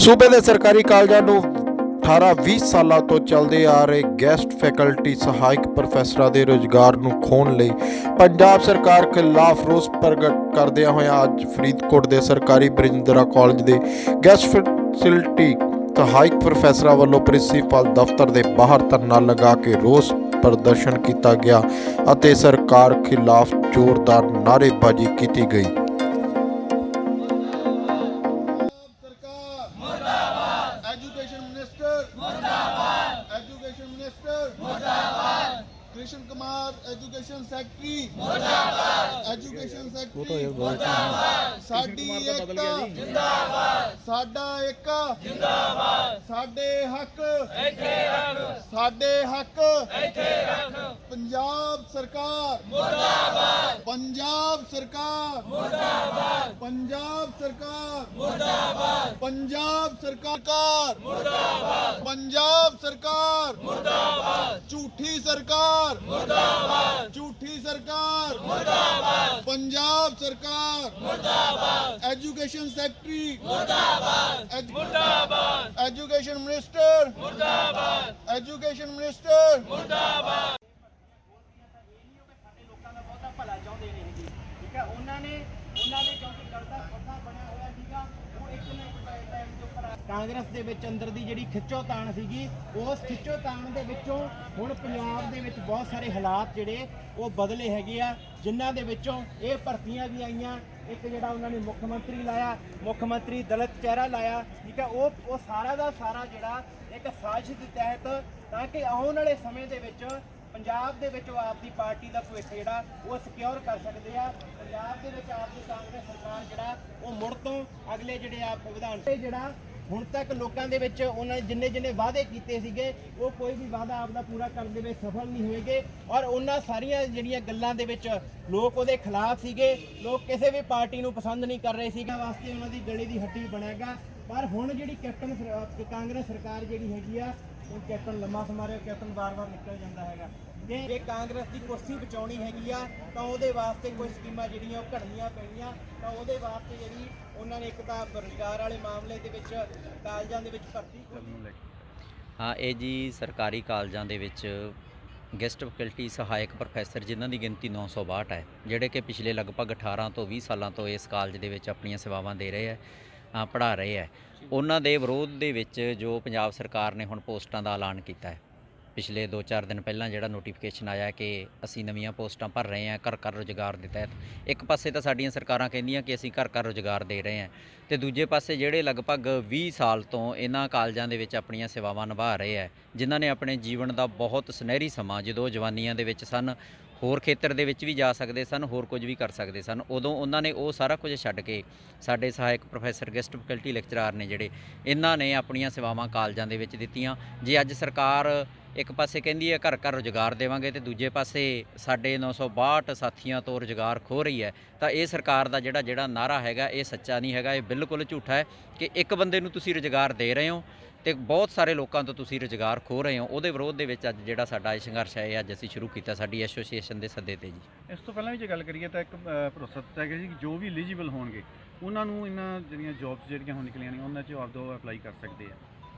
सूबे के सरकारी कालजां ਨੂੰ 18-20 ਸਾਲਾਂ ਤੋਂ ਚੱਲਦੇ ਆ ਰਹੇ ਗੈਸਟ ਫੈਕਲਟੀ ਸਹਾਇਕ ਪ੍ਰੋਫੈਸਰਾਂ ਦੇ ਰੁਜ਼ਗਾਰ ਨੂੰ ਖੋਹਣ ਲਈ ਪੰਜਾਬ ਸਰਕਾਰ ਖਿਲਾਫ ਰੋਸ ਪ੍ਰਗਟ ਕਰਦਿਆਂ ਹੋਇਆਂ ਅੱਜ ਫਰੀਦਕੋਟ ਦੇ ਸਰਕਾਰੀ ਬਰਿੰਦਰਾ ਕਾਲਜ ਦੇ ਗੈਸਟ ਫੈਸਿਲਿਟੀ ਸਹਾਇਕ ਪ੍ਰੋਫੈਸਰਾਂ ਵੱਲੋਂ ਪ੍ਰਿੰਸੀਪਲ ਦਫ਼ਤਰ ਦੇ ਬਾਹਰ ਧਰਨਾ ਲਗਾ ਕੇ ਰੋਸ ਪ੍ਰਦਰਸ਼ਨ ਕੀਤਾ ਗਿਆ ਅਤੇ ਸਰਕਾਰ ਖਿਲਾਫ ਜ਼ੋਰਦਾਰ ਨਾਅਰੇਬਾਜ਼ੀ ਕੀਤੀ ਗਈ। एजुकेशन मिनिस्टर मुर्दाबाद, एजुकेशन मिनिस्टर मुर्दाबाद, कृष्ण कुमार एजुकेशन सेक्रेटरी मुर्दाबाद, एजुकेशन सेक्रेटरी मुर्दाबाद, साडी एकता जिंदाबाद, साडा एक जिंदाबाद, साडे हक इथे रख, साडे हक इथे रख, पंजाब सरकार मुर्दाबाद, पंजाब सरकार मुर्दाबाद, पंजाब सरकार मुर्दाबाद, पंजाब सरकार मुर्दाबाद, पंजाब सरकार मुर्दाबाद, झूठी सरकार मुर्दाबाद, झूठी सरकार मुर्दाबाद, पंजाब सरकार मुर्दाबाद, एजुकेशन सेक्रेटरी मुर्दाबाद, मुर्दाबाद, एजुकेशन मिनिस्टर मुर्दाबाद, एजुकेशन मिनिस्टर मुर्दाबाद। ਭਲਾ ਚਾਹੁੰਦੇ ਨੇ ਜੀ, ਠੀਕ ਹੈ। ਉਹਨਾਂ ਦੇ ਕਿਉਂਕਿ ਕਰਦਾ ਖੁਦਾ ਬਣਿਆ ਹੋਇਆ ਸੀਗਾ, ਉਹ ਇੱਕ ਨਾ ਇੱਕ ਟਾਈਮ ਦੇ ਉੱਪਰ ਕਾਂਗਰਸ ਦੇ ਵਿੱਚ ਅੰਦਰ ਦੀ ਜਿਹੜੀ ਖਿੱਚੋਤਾਣ ਸੀਗੀ, ਉਸ ਖਿੱਚੋਤਾਣ ਦੇ ਵਿੱਚੋਂ ਹੁਣ ਪੰਜਾਬ ਦੇ ਵਿੱਚ ਬਹੁਤ ਸਾਰੇ ਹਾਲਾਤ ਜਿਹੜੇ ਉਹ ਬਦਲੇ ਹੈਗੇ ਆ, ਜਿਨ੍ਹਾਂ ਦੇ ਵਿੱਚੋਂ ਇਹ ਭਰਤੀਆਂ ਵੀ ਆਈਆਂ। ਇੱਕ ਜਿਹੜਾ ਉਹਨਾਂ ਨੇ ਮੁੱਖ ਮੰਤਰੀ ਲਾਇਆ, ਮੁੱਖ ਮੰਤਰੀ ਦਲਿਤ ਚਿਹਰਾ ਲਾਇਆ, ਠੀਕ ਹੈ। ਉਹ ਸਾਰਾ ਦਾ ਸਾਰਾ ਜਿਹੜਾ ਇੱਕ ਸਾਜ਼ਿਸ਼ ਦੇ ਤਹਿਤ, ਤਾਂ ਕਿ ਆਉਣ ਵਾਲੇ ਸਮੇਂ ਦੇ ਵਿੱਚ ਪੰਜਾਬ ਦੇ ਵਿੱਚ ਉਹ ਆਪਦੀ ਪਾਰਟੀ ਦਾ ਭਵਿੱਖ ਜਿਹੜਾ ਉਹ ਸਿਕਿਉਰ ਕਰ ਸਕਦੇ ਆ। ਪੰਜਾਬ ਦੇ ਵਿੱਚ ਆਪਦੀ ਕਾਂਗਰਸ ਸਰਕਾਰ ਜਿਹੜਾ ਉਹ ਮੁੜ ਤੋਂ ਅਗਲੇ ਜਿਹੜੇ ਆਪ ਵਿਧਾਨ ਜਿਹੜਾ ਹੁਣ ਤੱਕ ਲੋਕਾਂ ਦੇ ਵਿੱਚ ਉਹਨਾਂ ਨੇ ਜਿੰਨੇ ਵਾਅਦੇ ਕੀਤੇ ਸੀਗੇ, ਉਹ ਕੋਈ ਵੀ ਵਾਅਦਾ ਆਪਦਾ ਪੂਰਾ ਕਰਨ ਦੇ ਵਿੱਚ ਸਫਲ ਨਹੀਂ ਹੋਏਗੇ। ਔਰ ਉਹਨਾਂ ਸਾਰੀਆਂ ਜਿਹੜੀਆਂ ਗੱਲਾਂ ਦੇ ਵਿੱਚ ਲੋਕ ਉਹਦੇ ਖਿਲਾਫ ਸੀਗੇ, ਲੋਕ ਕਿਸੇ ਵੀ ਪਾਰਟੀ ਨੂੰ ਪਸੰਦ ਨਹੀਂ ਕਰ ਰਹੇ ਸੀਗੇ, ਵਾਸਤੇ ਉਹਨਾਂ ਦੀ ਗਲੇ ਦੀ ਹੱਡੀ ਬਣੇਗਾ। ਪਰ ਹੁਣ ਜਿਹੜੀ ਕਾਂਗਰਸ ਸਰਕਾਰ ਜਿਹੜੀ ਹੈਗੀ ਆ, ਉਹ ਕੈਪਟਨ ਲੰਮਾ ਸਮਾਰਿਆ, ਕੈਪਟਨ ਵਾਰ-ਵਾਰ ਨਿਕਲ ਜਾਂਦਾ ਹੈਗਾ। ਜੇ ਕਾਂਗਰਸ ਦੀ ਕੁਰਸੀ ਬਚਾਉਣੀ ਹੈਗੀ ਆ ਤਾਂ ਉਹਦੇ ਵਾਸਤੇ ਕੋਈ ਸਕੀਮਾਂ ਜਿਹੜੀਆਂ ਉਹ ਘੜਨੀਆਂ ਪੈਣੀਆਂ, ਤਾਂ ਉਹਦੇ ਵਾਸਤੇ ਜਿਹੜੀ ਉਹਨਾਂ ਨੇ ਇੱਕ ਤਾਂ ਰੁਜ਼ਗਾਰ ਵਾਲੇ ਮਾਮਲੇ ਦੇ ਵਿੱਚ ਕਾਲਜਾਂ ਦੇ ਵਿੱਚ ਭਰਤੀ ਹਾਂ, ਇਹ ਜੀ ਸਰਕਾਰੀ ਕਾਲਜਾਂ ਦੇ ਵਿੱਚ ਗੈਸਟ ਫੈਕਲਟੀ ਸਹਾਇਕ ਪ੍ਰੋਫੈਸਰ ਜਿਨ੍ਹਾਂ ਦੀ ਗਿਣਤੀ 962 ਹੈ, ਜਿਹੜੇ ਕਿ ਪਿਛਲੇ ਲਗਭਗ 18 ਤੋਂ 20 ਸਾਲਾਂ ਤੋਂ ਇਸ ਕਾਲਜ ਦੇ ਵਿੱਚ ਆਪਣੀਆਂ ਸੇਵਾਵਾਂ ਦੇ ਰਹੇ ਹੈ, ਪੜ੍ਹਾ ਰਹੇ ਹੈ। ਉਹਨਾਂ ਦੇ ਵਿਰੋਧ ਦੇ ਵਿੱਚ ਜੋ ਪੰਜਾਬ ਸਰਕਾਰ ਨੇ ਹੁਣ ਪੋਸਟਾਂ ਦਾ ਐਲਾਨ ਕੀਤਾ ਹੈ, ਪਿਛਲੇ 2-4 ਦਿਨ ਪਹਿਲਾਂ ਜਿਹੜਾ ਨੋਟੀਫਿਕੇਸ਼ਨ ਆਇਆ ਕਿ ਅਸੀਂ ਨਵੀਆਂ ਪੋਸਟਾਂ ਭਰ ਰਹੇ ਹਾਂ ਘਰ ਘਰ ਰੁਜ਼ਗਾਰ ਦੇ ਤਹਿਤ। ਇੱਕ ਪਾਸੇ ਤਾਂ ਸਾਡੀਆਂ ਸਰਕਾਰਾਂ ਕਹਿੰਦੀਆਂ ਕਿ ਅਸੀਂ ਘਰ ਘਰ ਰੁਜ਼ਗਾਰ ਦੇ ਰਹੇ ਹਾਂ, ਅਤੇ ਦੂਜੇ ਪਾਸੇ ਜਿਹੜੇ ਲਗਭਗ 20 ਸਾਲ ਤੋਂ ਇਹਨਾਂ ਕਾਲਜਾਂ ਦੇ ਵਿੱਚ ਆਪਣੀਆਂ ਸੇਵਾਵਾਂ ਨਿਭਾ ਰਹੇ ਹੈ, ਜਿਨ੍ਹਾਂ ਨੇ ਆਪਣੇ ਜੀਵਨ ਦਾ ਬਹੁਤ ਸੁਨਹਿਰੀ ਸਮਾਂ, ਜਦੋਂ ਜਵਾਨੀਆਂ ਦੇ ਵਿੱਚ ਸਨ, ਹੋਰ ਖੇਤਰ ਦੇ ਵਿੱਚ ਵੀ ਜਾ ਸਕਦੇ ਸਨ, ਹੋਰ ਕੁਝ ਵੀ ਕਰ ਸਕਦੇ ਸਨ, ਉਦੋਂ ਉਹਨਾਂ ਨੇ ਉਹ ਸਾਰਾ ਕੁਝ ਛੱਡ ਕੇ ਸਾਡੇ ਸਹਾਇਕ ਪ੍ਰੋਫੈਸਰ ਗੈਸਟ ਫੈਕਲਟੀ ਲੈਕਚਰਾਰ ਨੇ ਜਿਹੜੇ, ਇਹਨਾਂ ਨੇ ਆਪਣੀਆਂ ਸੇਵਾਵਾਂ ਕਾਲਜਾਂ ਦੇ ਵਿੱਚ ਦਿੱਤੀਆਂ। ਜੇ ਅੱਜ ਸਰਕਾਰ ਇੱਕ ਪਾਸੇ ਕਹਿੰਦੀ ਹੈ ਘਰ ਘਰ ਰੁਜ਼ਗਾਰ ਦੇਵਾਂਗੇ, ਅਤੇ ਦੂਜੇ ਪਾਸੇ ਸਾਡੇ 962 ਸਾਥੀਆਂ ਤੋਂ ਰੁਜ਼ਗਾਰ ਖੋਹ ਰਹੀ ਹੈ, ਤਾਂ ਇਹ ਸਰਕਾਰ ਦਾ ਜਿਹੜਾ ਨਾਅਰਾ ਹੈਗਾ ਇਹ ਸੱਚਾ ਨਹੀਂ ਹੈਗਾ, ਇਹ ਬਿਲਕੁਲ ਝੂਠਾ ਹੈ ਕਿ ਇੱਕ ਬੰਦੇ ਨੂੰ ਤੁਸੀਂ ਰੁਜ਼ਗਾਰ ਦੇ ਰਹੇ ਹੋ ਅਤੇ ਬਹੁਤ ਸਾਰੇ ਲੋਕਾਂ ਤੋਂ ਤੁਸੀਂ ਰੁਜ਼ਗਾਰ ਖੋਹ ਰਹੇ ਹੋ। ਉਹਦੇ ਵਿਰੋਧ ਦੇ ਵਿੱਚ ਅੱਜ ਜਿਹੜਾ ਸਾਡਾ ਇਹ ਸੰਘਰਸ਼ ਹੈ, ਇਹ ਅੱਜ ਅਸੀਂ ਸ਼ੁਰੂ ਕੀਤਾ ਸਾਡੀ ਐਸੋਸੀਏਸ਼ਨ ਦੇ ਸੱਦੇ 'ਤੇ ਜੀ। ਇਸ ਤੋਂ ਪਹਿਲਾਂ ਵੀ ਜੇ ਗੱਲ ਕਰੀਏ ਤਾਂ ਇੱਕ ਭਰੋਸਾ ਦਿੱਤਾ ਗਿਆ ਜੀ ਕਿ ਜੋ ਵੀ ਐਲੀਜੀਬਲ ਹੋਣਗੇ ਉਹਨਾਂ ਨੂੰ ਇਹਨਾਂ ਜਿਹੜੀਆਂ ਜੋਬਸ ਜਿਹੜੀਆਂ ਹੁਣ ਨਿਕਲੀਆਂ ਨੇ ਉਹਨਾਂ 'ਚ ਆਪਦਾ ਅਪਲਾਈ ਕਰ ਸਕਦੇ ਆ।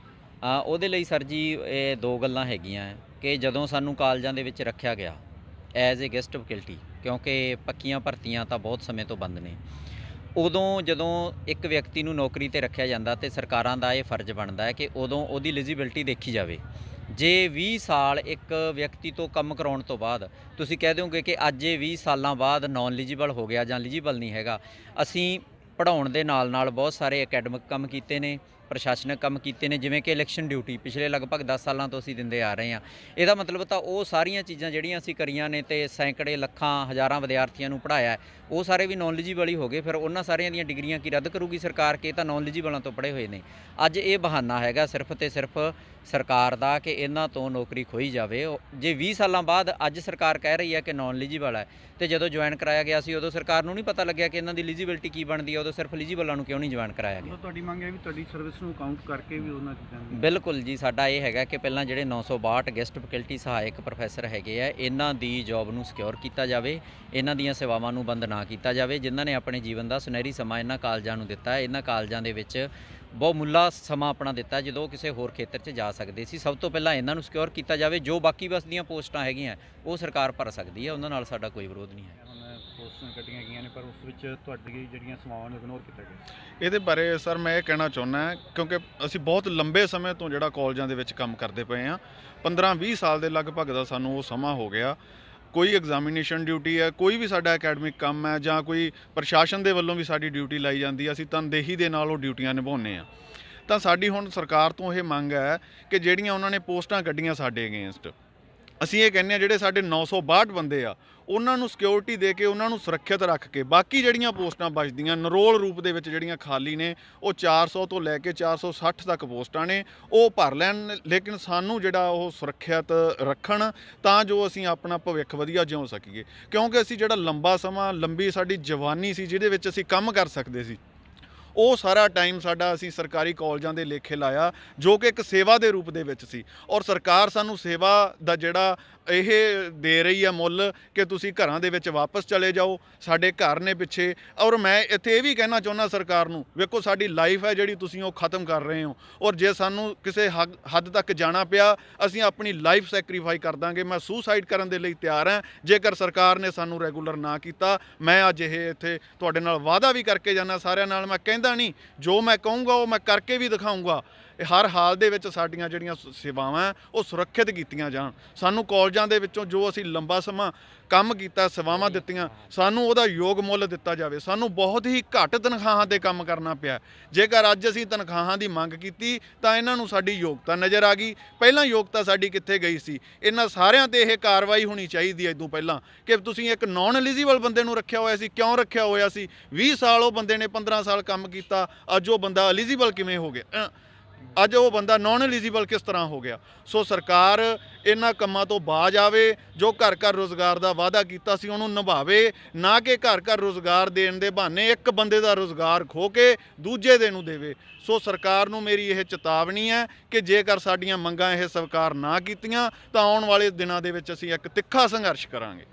ਉਹਦੇ ਲਈ ਸਰ ਜੀ ਇਹ ਦੋ ਗੱਲਾਂ ਹੈਗੀਆਂ ਕਿ ਜਦੋਂ ਸਾਨੂੰ ਕਾਲਜਾਂ ਦੇ ਵਿੱਚ ਰੱਖਿਆ ਗਿਆ ਐਜ਼ ਏ ਗੈਸਟ ਫੈਕਲਟੀ, ਕਿਉਂਕਿ ਪੱਕੀਆਂ ਭਰਤੀਆਂ ਤਾਂ ਬਹੁਤ ਸਮੇਂ ਤੋਂ ਬੰਦ ਨੇ, ਉਦੋਂ ਜਦੋਂ ਇੱਕ ਵਿਅਕਤੀ ਨੂੰ ਨੌਕਰੀ 'ਤੇ ਰੱਖਿਆ ਜਾਂਦਾ ਤੇ ਸਰਕਾਰਾਂ ਦਾ ਇਹ ਫਰਜ਼ ਬਣਦਾ ਹੈ ਕਿ ਉਦੋਂ ਉਹਦੀ ਐਲੀਜੀਬਿਲਟੀ ਦੇਖੀ ਜਾਵੇ। ਜੇ 20 ਸਾਲ ਇੱਕ ਵਿਅਕਤੀ ਤੋਂ ਕੰਮ ਕਰਾਉਣ ਤੋਂ ਬਾਅਦ ਤੁਸੀਂ ਕਹਿ ਦਿਓਗੇ ਕਿ ਅੱਜ ਇਹ 20 ਸਾਲਾਂ ਬਾਅਦ ਨੌਨ ਐਲੀਜੀਬਲ ਹੋ ਗਿਆ ਜਾਂ ਐਲੀਜੀਬਲ ਨਹੀਂ ਹੈਗਾ, ਅਸੀਂ ਪੜ੍ਹਾਉਣ ਦੇ ਨਾਲ ਬਹੁਤ ਸਾਰੇ ਅਕੈਡਮਿਕ ਕੰਮ ਕੀਤੇ ਨੇ, ਪ੍ਰਸ਼ਾਸਨਿਕ ਕੰਮ ਕੀਤੇ ਨੇ, ਜਿਵੇਂ ਕਿ ਇਲੈਕਸ਼ਨ ਡਿਊਟੀ ਪਿਛਲੇ ਲਗਭਗ 10 ਸਾਲਾਂ ਤੋਂ ਅਸੀਂ ਦਿੰਦੇ ਆ ਰਹੇ ਹਾਂ। ਇਹਦਾ ਮਤਲਬ ਤਾਂ ਉਹ ਸਾਰੀਆਂ ਚੀਜ਼ਾਂ ਜਿਹੜੀਆਂ ਅਸੀਂ ਕਰੀਆਂ ਨੇ ਅਤੇ ਸੈਂਕੜੇ ਲੱਖਾਂ ਹਜ਼ਾਰਾਂ ਵਿਦਿਆਰਥੀਆਂ ਨੂੰ ਪੜ੍ਹਾਇਆ, ਉਹ ਸਾਰੇ ਵੀ ਨੌਨ ਐਲੀਜੀਬਲ ਹੀ ਹੋ ਗਏ। ਫਿਰ ਉਹਨਾਂ ਸਾਰਿਆਂ ਦੀਆਂ ਡਿਗਰੀਆਂ ਕੀ ਰੱਦ ਕਰੂਗੀ ਸਰਕਾਰ ਕਿ ਤਾਂ ਨੌਨ ਐਲੀਜੀਬਲਾਂ ਤੋਂ ਪੜ੍ਹੇ ਹੋਏ ਨੇ। ਅੱਜ ਇਹ ਬਹਾਨਾ ਹੈਗਾ ਸਿਰਫ ਅਤੇ ਸਿਰਫ ਸਰਕਾਰ ਦਾ ਕਿ ਇਹਨਾਂ ਤੋਂ ਨੌਕਰੀ ਖੋਈ ਜਾਵੇ। ਜੇ 20 ਸਾਲਾਂ ਬਾਅਦ ਅੱਜ ਸਰਕਾਰ ਕਹਿ ਰਹੀ ਹੈ ਕਿ ਨੌਨ ਐਲੀਜੀਬਲ ਹੈ, ਅਤੇ ਜਦੋਂ ਜੁਆਇਨ ਕਰਾਇਆ ਗਿਆ ਸੀ ਉਦੋਂ ਸਰਕਾਰ ਨੂੰ ਨਹੀਂ ਪਤਾ ਲੱਗਿਆ ਕਿ ਇਹਨਾਂ ਦੀ ਐਲੀਜੀਬਿਲਟੀ ਕੀ ਬਣਦੀ ਹੈ, ਉਦੋਂ ਸਿਰਫ ਐਲੀਜੀਬਲਾਂ ਨੂੰ ਕਿਉਂ ਨਹੀਂ ਜੁਆਇਨ ਕਰਾਇਆ ਗਿਆ। ਤੁਹਾਡੀ ਮੰਗ ਹੈ ਵੀ ਤੁਹਾਡੀ ਸਰਵਿਸ ਨੂੰ ਕਾਊਂਟ ਕਰਕੇ ਵੀ ਉਹਨਾਂ ਚੀਜ਼ਾਂ ਦੀ ਬਿਲਕੁਲ ਜੀ, ਸਾਡਾ ਇਹ ਹੈਗਾ ਕਿ ਪਹਿਲਾਂ ਜਿਹੜੇ 962 ਗੈਸਟ ਫੈਕਲਟੀ ਸਹਾਇਕ ਪ੍ਰੋਫੈਸਰ ਹੈਗੇ ਆ, ਇਹਨਾਂ ਦੀ ਜੋਬ ਨੂੰ ਸਿਕਿਉਰ ਕੀਤਾ ਜਾਵੇ, ਇਹਨਾਂ ਦੀਆਂ ਸੇਵਾਵਾਂ ਨੂੰ ਬੰਦ ਨਾ ਕੀਤਾ ਜਾਵੇ, ਜਿਨ੍ਹਾਂ ਨੇ ਆਪਣੇ ਜੀਵਨ ਦਾ ਸੁਨਹਿਰੀ ਸਮਾਂ ਇਹਨਾਂ ਕਾਲਜਾਂ ਨੂੰ ਦਿੱਤਾ। ਇਹਨਾਂ ਕਾਲਜਾਂ ਦੇ ਵਿੱਚ ਬਹੁਮੁੱਲਾ ਸਮਾਂ ਆਪਣਾ ਦਿੱਤਾ ਜਦੋਂ ਕਿਸੇ ਹੋਰ ਖੇਤਰ 'ਚ ਜਾ ਸਕਦੇ ਸੀ। ਸਭ ਤੋਂ ਪਹਿਲਾਂ ਇਹਨਾਂ ਨੂੰ ਸਿਕਿਉਰ ਕੀਤਾ ਜਾਵੇ। ਜੋ ਬਾਕੀ ਬਸ ਦੀਆਂ ਪੋਸਟਾਂ ਹੈਗੀਆਂ ਉਹ ਸਰਕਾਰ ਭਰ ਸਕਦੀ ਹੈ, ਉਹਨਾਂ ਨਾਲ ਸਾਡਾ ਕੋਈ ਵਿਰੋਧ ਨਹੀਂ ਹੈ। ਹੁਣ ਪੋਸਟਾਂ ਕੱਢੀਆਂ ਗਈਆਂ ਨੇ ਪਰ ਉਸ ਵਿੱਚ ਤੁਹਾਡੀ ਜਿਹੜੀਆਂ ਸੇਵਾਵਾਂ ਨੂੰ ਇਗਨੋਰ ਕੀਤਾ ਗਿਆ। ਇਹਦੇ ਬਾਰੇ ਸਰ ਮੈਂ ਇਹ ਕਹਿਣਾ ਚਾਹੁੰਦਾ ਕਿਉਂਕਿ ਅਸੀਂ ਬਹੁਤ ਲੰਬੇ ਸਮੇਂ ਤੋਂ ਜਿਹੜਾ ਕਾਲਜਾਂ ਦੇ ਵਿੱਚ ਕੰਮ ਕਰਦੇ ਪਏ ਹਾਂ, 15-20 ਸਾਲ ਦੇ ਲਗਭਗ ਦਾ ਸਾਨੂੰ ਉਹ ਸਮਾਂ ਹੋ ਗਿਆ। ਕੋਈ ਐਗਜ਼ਾਮੀਨੇਸ਼ਨ ਡਿਊਟੀ ਹੈ, ਕੋਈ ਵੀ ਸਾਡਾ ਅਕੈਡਮਿਕ ਕੰਮ ਹੈ ਜਾਂ ਕੋਈ ਪ੍ਰਸ਼ਾਸਨ ਦੇ ਵੱਲੋਂ ਵੀ ਸਾਡੀ ਡਿਊਟੀ ਲਾਈ ਜਾਂਦੀ ਹੈ, ਅਸੀਂ ਤਨਦੇਹੀ ਦੇ ਨਾਲ ਉਹ ਡਿਊਟੀਆਂ ਨਿਭਾਉਂਦੇ ਹਾਂ। ਤਾਂ ਸਾਡੀ ਹੁਣ ਸਰਕਾਰ ਤੋਂ ਇਹ ਮੰਗ ਹੈ ਕਿ ਜਿਹੜੀਆਂ ਉਹਨਾਂ ਨੇ ਪੋਸਟਾਂ ਕੱਢੀਆਂ ਸਾਡੇ ਅਗੇਂਸਟ, ਅਸੀਂ ਇਹ ਕਹਿੰਦੇ ਹਾਂ ਜਿਹੜੇ ਸਾਡੇ 962 ਬੰਦੇ ਆ ਉਹਨਾਂ ਨੂੰ ਸਿਕਿਉਰਿਟੀ ਦੇ ਕੇ ਉਹਨਾਂ ਨੂੰ ਸੁਰੱਖਿਅਤ ਰੱਖ ਕੇ ਬਾਕੀ ਜਿਹੜੀਆਂ ਪੋਸਟਾਂ ਬਚਦੀਆਂ ਨਿਰੋਲ ਰੂਪ ਦੇ ਵਿੱਚ ਜਿਹੜੀਆਂ ਖਾਲੀ ਨੇ ਉਹ 400 ਤੋਂ ਲੈ ਕੇ 460 ਤੱਕ ਪੋਸਟਾਂ ਨੇ ਉਹ ਭਰ ਲੈਣ, ਲੇਕਿਨ ਸਾਨੂੰ ਜਿਹੜਾ ਉਹ ਸੁਰੱਖਿਅਤ ਰੱਖਣ ਤਾਂ ਜੋ ਅਸੀਂ ਆਪਣਾ ਭਵਿੱਖ ਵਧੀਆ ਜਿਉ ਸਕੀਏ। ਕਿਉਂਕਿ ਅਸੀਂ ਜਿਹੜਾ ਲੰਬਾ ਸਮਾਂ ਲੰਬੀ ਸਾਡੀ ਜਵਾਨੀ ਸੀ ਜਿਹਦੇ ਵਿੱਚ ਅਸੀਂ ਕੰਮ ਕਰ ਸਕਦੇ ਸੀ, ਉਹ ਸਾਰਾ ਟਾਈਮ ਸਾਡਾ ਅਸੀਂ ਸਰਕਾਰੀ ਕਾਲਜਾਂ ਦੇ ਲੇਖੇ ਲਾਇਆ ਜੋ ਕਿ ਇੱਕ ਸੇਵਾ ਦੇ ਰੂਪ ਦੇ ਵਿੱਚ ਸੀ। ਔਰ ਸਰਕਾਰ ਸਾਨੂੰ ਸੇਵਾ ਦਾ ਜਿਹੜਾ ਇਹ ਦੇ ਰਹੀ ਆ ਮੁੱਲ ਕਿ ਤੁਸੀਂ ਘਰਾਂ ਦੇ ਵਿੱਚ ਵਾਪਸ ਚਲੇ ਜਾਓ, ਸਾਡੇ ਘਰ ਨੇ ਪਿੱਛੇ। ਔਰ ਮੈਂ ਇੱਥੇ ਇਹ ਵੀ ਕਹਿਣਾ ਚਾਹੁੰਦਾ ਸਰਕਾਰ ਨੂੰ, ਵੇਖੋ ਸਾਡੀ ਲਾਈਫ ਹੈ ਜਿਹੜੀ ਤੁਸੀਂ ਉਹ ਖ਼ਤਮ ਕਰ ਰਹੇ ਹੋ, ਔਰ ਜੇ ਸਾਨੂੰ ਕਿਸੇ ਹੱਦ ਤੱਕ ਜਾਣਾ ਪਿਆ ਅਸੀਂ ਆਪਣੀ ਲਾਈਫ ਸੈਕਰੀਫਾਈ ਕਰ ਦਾਂਗੇ। ਮੈਂ ਸੁਸਾਈਡ ਕਰਨ ਦੇ ਲਈ ਤਿਆਰ ਹਾਂ ਜੇਕਰ ਸਰਕਾਰ ਨੇ ਸਾਨੂੰ ਰੈਗੂਲਰ ਨਾ ਕੀਤਾ। ਮੈਂ ਅੱਜ ਇਹ ਇੱਥੇ ਤੁਹਾਡੇ ਨਾਲ ਵਾਅਦਾ ਵੀ ਕਰਕੇ ਜਾਂਦਾ ਸਾਰਿਆਂ ਨਾਲ, ਮੈਂ ਕਹਿੰਦਾ ਨਹੀਂ, ਜੋ ਮੈਂ ਕਹੂੰਗਾ ਉਹ ਮੈਂ ਕਰਕੇ ਵੀ ਦਿਖਾਊਂਗਾ। ਹਰ ਹਾਲ ਦੇ ਵਿੱਚ ਸਾਡੀਆਂ ਜਿਹੜੀਆਂ ਸੇਵਾਵਾਂ ਉਹ ਸੁਰੱਖਿਅਤ ਕੀਤੀਆਂ ਜਾਣ। ਸਾਨੂੰ ਕਾਲਜਾਂ ਦੇ ਵਿੱਚੋਂ ਜੋ ਅਸੀਂ ਲੰਬਾ ਸਮਾਂ ਕੰਮ ਕੀਤਾ, ਸੇਵਾਵਾਂ ਦਿੱਤੀਆਂ, ਸਾਨੂੰ ਉਹਦਾ ਯੋਗ ਮੁੱਲ ਦਿੱਤਾ ਜਾਵੇ। ਸਾਨੂੰ ਬਹੁਤ ਹੀ ਘੱਟ ਤਨਖਾਹਾਂ 'ਤੇ ਕੰਮ ਕਰਨਾ ਪਿਆ। ਜੇਕਰ ਅੱਜ ਅਸੀਂ ਤਨਖਾਹਾਂ ਦੀ ਮੰਗ ਕੀਤੀ ਤਾਂ ਇਹਨਾਂ ਨੂੰ ਸਾਡੀ ਯੋਗਤਾ ਨਜ਼ਰ ਆ ਗਈ। ਪਹਿਲਾਂ ਯੋਗਤਾ ਸਾਡੀ ਕਿੱਥੇ ਗਈ ਸੀ? ਇਹਨਾਂ ਸਾਰਿਆਂ 'ਤੇ ਇਹ ਕਾਰਵਾਈ ਹੋਣੀ ਚਾਹੀਦੀ ਹੈ ਇਸ ਤੋਂ ਪਹਿਲਾਂ ਕਿ ਤੁਸੀਂ ਇੱਕ ਨੌਨ ਐਲੀਜੀਬਲ ਬੰਦੇ ਨੂੰ ਰੱਖਿਆ ਹੋਇਆ ਸੀ। ਕਿਉਂ ਰੱਖਿਆ ਹੋਇਆ ਸੀ? 20 ਸਾਲ ਉਹ ਬੰਦੇ ਨੇ 15 ਸਾਲ ਕੰਮ ਕੀਤਾ, ਅੱਜ ਉਹ ਬੰਦਾ ਐਲੀਜੀਬਲ ਕਿਵੇਂ ਹੋ ਗਿਆ? ਅੱਜ ਉਹ ਬੰਦਾ ਨੌਨ ਐਲੀਜੀਬਲ ਕਿਸ ਤਰ੍ਹਾਂ ਹੋ ਗਿਆ? ਸੋ ਸਰਕਾਰ ਇਹਨਾਂ ਕੰਮਾਂ ਤੋਂ ਬਾਜ਼ ਆਵੇ। ਜੋ ਘਰ ਘਰ ਰੁਜ਼ਗਾਰ ਦਾ ਵਾਅਦਾ ਕੀਤਾ ਸੀ ਉਹਨੂੰ ਨਿਭਾਵੇ, ਨਾ ਕਿ ਘਰ ਘਰ ਰੁਜ਼ਗਾਰ ਦੇਣ ਦੇ ਬਹਾਨੇ ਇੱਕ ਬੰਦੇ ਦਾ ਰੁਜ਼ਗਾਰ ਖੋ ਕੇ ਦੂਜੇ ਦੇ ਨੂੰ ਦੇਵੇ। ਸੋ ਸਰਕਾਰ ਨੂੰ ਮੇਰੀ ਇਹ ਚੇਤਾਵਨੀ ਹੈ ਕਿ ਜੇਕਰ ਸਾਡੀਆਂ ਮੰਗਾਂ ਇਹ ਸਵੀਕਾਰ ਨਾ ਕੀਤੀਆਂ ਤਾਂ ਆਉਣ ਵਾਲੇ ਦਿਨਾਂ ਦੇ ਵਿੱਚ ਅਸੀਂ ਇੱਕ ਤਿੱਖਾ ਸੰਘਰਸ਼ ਕਰਾਂਗੇ।